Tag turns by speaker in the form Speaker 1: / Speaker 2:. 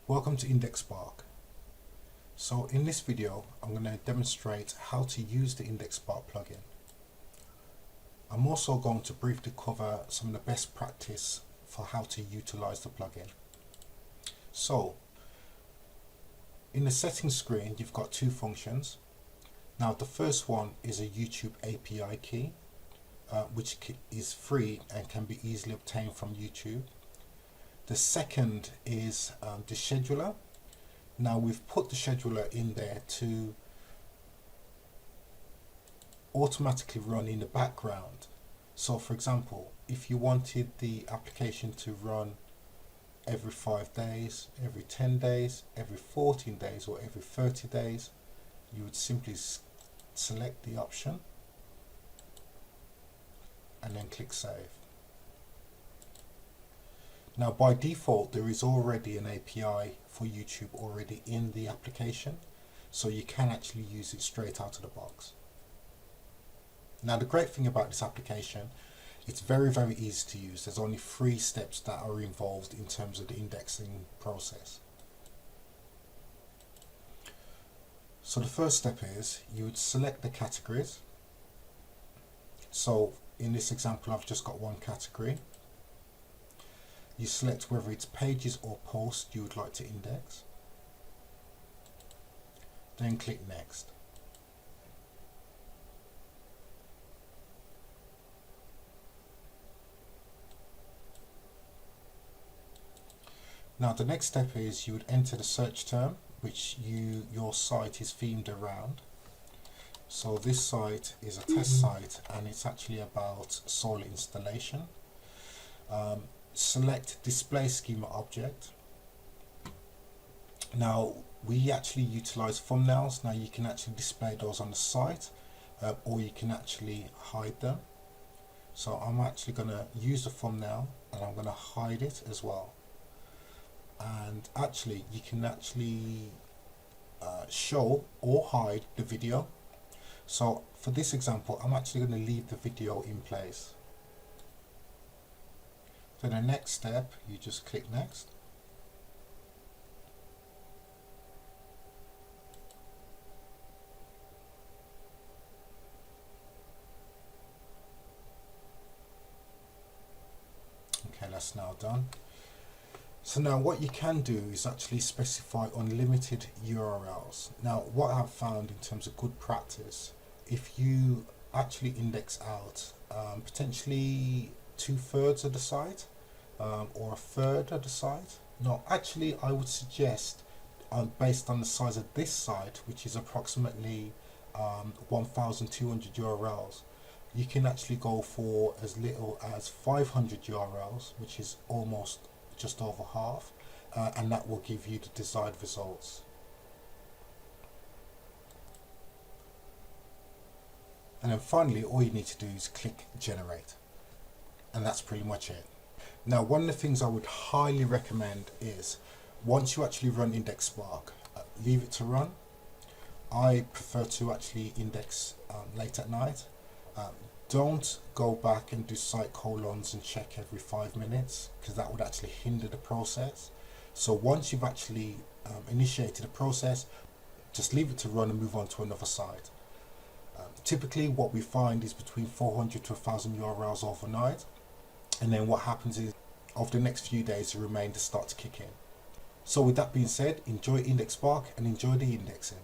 Speaker 1: Welcome to IndexSpark. So in this video I'm going to demonstrate how to use the IndexSpark plugin. I'm also going to briefly cover some of the best practice for how to utilize the plugin. So in the settings screen you've got two functions. Now the first one is a YouTube API key which is free and can be easily obtained from YouTube. The second is the scheduler. Now we've put the scheduler in there to automatically run in the background. So for example, if you wanted the application to run every 5 days, every 10 days, every 14 days or every 30 days, you would simply select the option and then click save. Now by default there is already an API for YouTube already in the application, so you can actually use it straight out of the box. Now the great thing about this application, it's very easy to use. There's only 3 steps that are involved in terms of the indexing process. So the first step is you would select the categories. So in this example I've just got one category. You select whether it's pages or posts you would like to index. Then click next. Now the next step is you would enter the search term which your site is themed around. So this site is a test site and it's actually about solar installation. Select display schema object. Now we actually utilize thumbnails. Now you can actually display those on the site or you can actually hide them. So I'm actually going to use the thumbnail and I'm going to hide it as well. And actually you can actually show or hide the video. So for this example I'm actually going to leave the video in place. So the next step, you just click next. Okay, that's now done. So now what you can do is actually specify unlimited URLs. Now what I've found in terms of good practice, if you actually index out potentially 2/3 of the site or 1/3 of the site. No, actually I would suggest based on the size of this site, which is approximately 1,200 URLs, you can actually go for as little as 500 URLs, which is almost just over half, and that will give you the desired results. And then finally all you need to do is click generate. And that's pretty much it. Now one of the things I would highly recommend is once you actually run IndexSpark, leave it to run. I prefer to actually index late at night. Don't go back and do site colons and check every 5 minutes, because that would actually hinder the process. So once you've actually initiated the process, just leave it to run and move on to another site. Typically what we find is between 400 to 1,000 URLs overnight. And then what happens is over the next few days the remainders start to kick in. So with that being said, enjoy IndexSpark and enjoy the indexing.